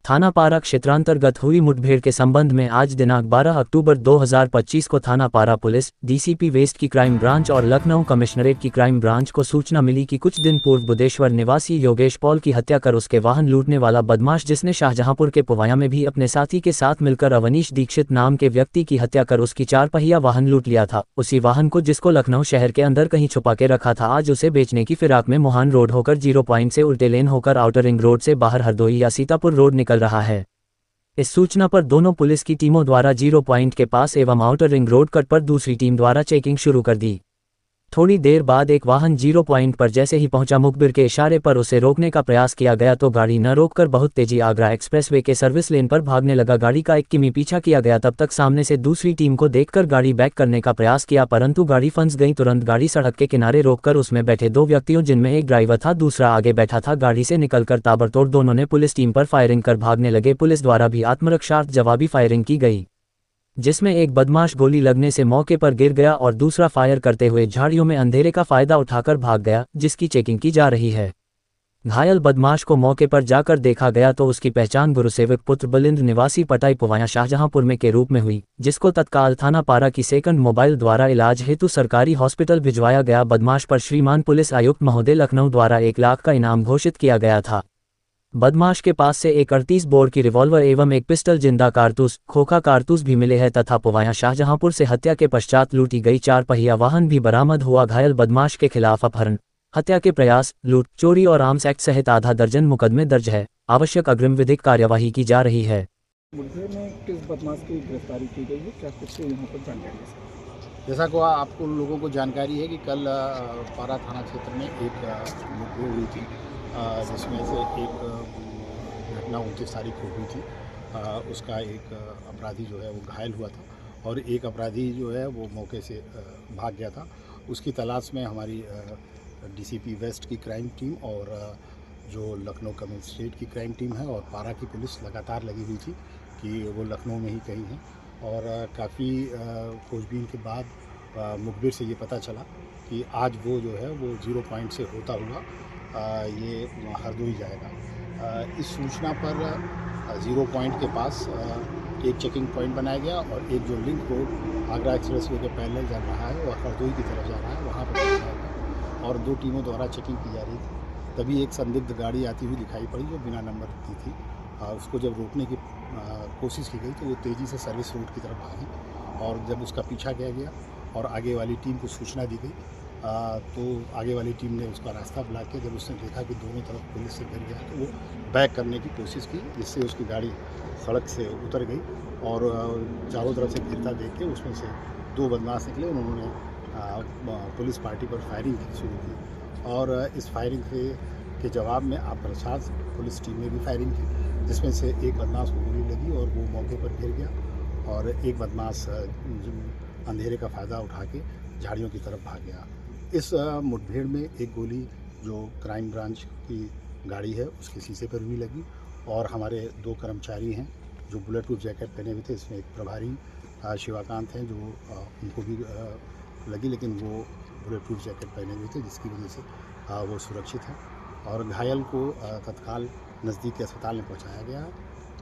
थाना पारा क्षेत्रांतर्गत हुई मुठभेड़ के संबंध में आज दिनांक 12 अक्टूबर 2025 को थाना पारा पुलिस, डीसीपी वेस्ट की क्राइम ब्रांच और लखनऊ कमिश्नरेट की क्राइम ब्रांच को सूचना मिली कि कुछ दिन पूर्व बुदेश्वर निवासी योगेश पॉल की हत्या कर उसके वाहन लूटने वाला बदमाश, जिसने शाहजहांपुर के पुवाया में भी अपने साथी के साथ मिलकर अवनीश दीक्षित नाम के व्यक्ति की हत्या कर उसकी 4 पहिया वाहन लूट लिया था, उसी वाहन को, जिसको लखनऊ शहर के अंदर कहीं छुपा के रखा था, आज उसे बेचने की फिराक में मोहान रोड होकर 0 पॉइंट से उल्टे लेन होकर आउटर रिंग रोड से बाहर हरदोई या सीतापुर रोड निकल रहा है। इस सूचना पर दोनों पुलिस की टीमों द्वारा 0 पॉइंट के पास एवं आउटर रिंग रोड कट पर दूसरी टीम द्वारा चेकिंग शुरू कर दी। थोड़ी देर बाद एक वाहन 0 पॉइंट पर जैसे ही पहुंचा, मुखबिर के इशारे पर उसे रोकने का प्रयास किया गया तो गाड़ी न रोककर बहुत तेजी आगरा एक्सप्रेसवे के सर्विस लेन पर भागने लगा। गाड़ी का 1 किमी पीछा किया गया, तब तक सामने से दूसरी टीम को देखकर गाड़ी बैक करने का प्रयास किया, परंतु गाड़ी फंस गई। तुरंत गाड़ी सड़क के किनारे रोककर उसमें बैठे 2 व्यक्तियों, जिनमें एक ड्राइवर था, दूसरा आगे बैठा था, गाड़ी से निकलकर ताबड़तोड़ दोनों ने पुलिस टीम पर फायरिंग कर भागने लगे। पुलिस द्वारा भी आत्मरक्षार्थ जवाबी फायरिंग की गई, जिसमें एक बदमाश गोली लगने से मौके पर गिर गया और दूसरा फायर करते हुए झाड़ियों में अंधेरे का फायदा उठाकर भाग गया, जिसकी चेकिंग की जा रही है। घायल बदमाश को मौके पर जाकर देखा गया तो उसकी पहचान गुरुसेवक पुत्र बलिंद्र निवासी पटाई पुवाया शाहजहांपुर में के रूप में हुई, जिसको तत्काल थाना पारा की सेकंड मोबाइल द्वारा इलाज हेतु सरकारी हॉस्पिटल भिजवाया गया। बदमाश पर श्रीमान पुलिस आयुक्त महोदय लखनऊ द्वारा 1 लाख का इनाम घोषित किया गया था। बदमाश के पास से एक 38 बोर की रिवॉल्वर एवं एक पिस्टल, जिंदा कारतूस, खोखा कारतूस भी मिले हैं तथा पुवाया शाहजहांपुर से हत्या के पश्चात लूटी गई 4 पहिया वाहन भी बरामद हुआ। घायल बदमाश के खिलाफ अपहरण, हत्या के प्रयास, लूट, चोरी और आर्म्स एक्ट सहित आधा दर्जन मुकदमे दर्ज है। आवश्यक अग्रिम विधिक कार्यवाही की जा रही है। मुठभेड़ में किस बदमाश की गिरफ्तारी की गई है, क्या कुछ यहाँ पर जानकारी है? जैसा कि आपको लोगों को जानकारी है कि कल पारा थाना क्षेत्र में एक मुठभेड़ हुई थी, जिसमें से एक घटना 29 तारीख को हुई थी। उसका एक अपराधी जो है वो घायल हुआ था और एक अपराधी जो है वो मौके से भाग गया था। उसकी तलाश में हमारी डीसीपी वेस्ट की क्राइम टीम और जो लखनऊ कमिश्नरेट की क्राइम टीम है और पारा की पुलिस लगातार लगी हुई थी कि वो लखनऊ में ही कहीं है। और काफ़ी खोजबीन के बाद मुखबिर से ये पता चला कि आज वो जो है वो 0 पॉइंट से होता हुआ ये हरदोई जाएगा। इस सूचना पर 0 पॉइंट के पास एक चेकिंग पॉइंट बनाया गया और एक जो लिंक रोड आगरा एक्सप्रेसवे के पैरेलल जा रहा है और हरदोई की तरफ जा रहा है, वहाँ पर बनाया गया और 2 टीमों द्वारा चेकिंग की जा रही थी। तभी एक संदिग्ध गाड़ी आती हुई दिखाई पड़ी जो बिना नंबर की थी। उसको जब रोकने की कोशिश की गई तो वो तेज़ी से सर्विस रोड की तरफ भागी और जब उसका पीछा किया गया और आगे वाली टीम को सूचना दी गई तो आगे वाली टीम ने उसका रास्ता ब्लॉक किया। जब उसने देखा कि दोनों तरफ पुलिस से घिर गया तो वो बैक करने की कोशिश की, जिससे उसकी गाड़ी सड़क से उतर गई और चारों तरफ से घिरता देख के उसमें से 2 बदमाश निकले। उन्होंने पुलिस पार्टी पर फायरिंग शुरू की और इस फायरिंग के जवाब में आत्मरक्षार्थ पुलिस टीम ने भी फायरिंग की, जिसमें से एक बदमाश को गोली लगी और वो मौके पर गिर गया और एक बदमाश अंधेरे का फ़ायदा उठा के झाड़ियों की तरफ भाग गया। इस मुठभेड़ में एक गोली जो क्राइम ब्रांच की गाड़ी है उसके शीशे पर भी लगी और हमारे 2 कर्मचारी हैं जो बुलेट प्रूफ जैकेट पहने हुए थे। इसमें एक प्रभारी शिवाकांत हैं जो उनको भी लगी, लेकिन वो बुलेट प्रूफ जैकेट पहने हुए थे, जिसकी वजह से वो सुरक्षित हैं और घायल को तत्काल नज़दीक के अस्पताल में पहुंचाया गया है।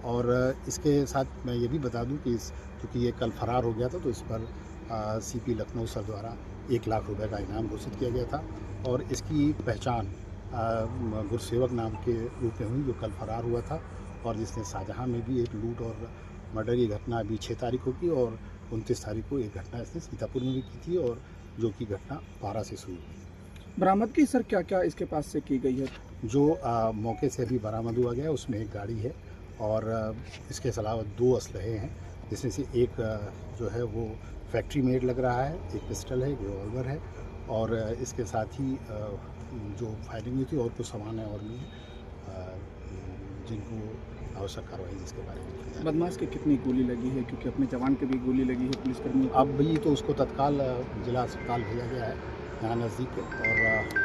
और इसके साथ मैं ये भी बता दूं कि चूँकि ये कल फरार हो गया था तो इस पर सीपी लखनऊ सर द्वारा 1 लाख रुपए का इनाम घोषित किया गया था और इसकी पहचान गुरुसेवक नाम के रूप में हुई जो कल फरार हुआ था और जिसने शाहजहां में भी एक लूट और मर्डर की घटना अभी 6 तारीख को की और 29 तारीख को एक घटना इसने सीतापुर में भी की थी और जो कि घटना पारा से शुरू हुई। बरामदगी सर क्या क्या इसके पास से की गई है? जो मौके से अभी बरामद हुआ गया उसमें एक गाड़ी है और इसके अलावा 2 असलहे हैं, जिसमें से एक जो है वो फैक्ट्री मेड लग रहा है, एक पिस्टल है, एक रिवॉल्वर है और इसके साथ ही जो फायरिंग हुई थी और कुछ सामान है और भी जिनको आवश्यक कार्रवाई जिसके बारे में। बदमाश की कितनी गोली लगी है, क्योंकि अपने जवान के भी गोली लगी है पुलिसकर्मी? अब भी तो उसको तत्काल जिला अस्पताल भेजा गया है यहाँ नज़दीक और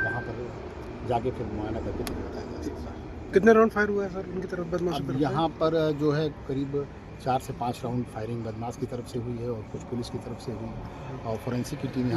वहाँ पर जाके फिर मुआयना करके फिर बताया जाएगा। कितने राउंड फायर हुआ है सर उनकी तरफ बदमाश? यहाँ पर जो है करीब 4 से 5 राउंड फायरिंग बदमाश की तरफ से हुई है और कुछ पुलिस की तरफ से हुई और फोरेंसिक की टीम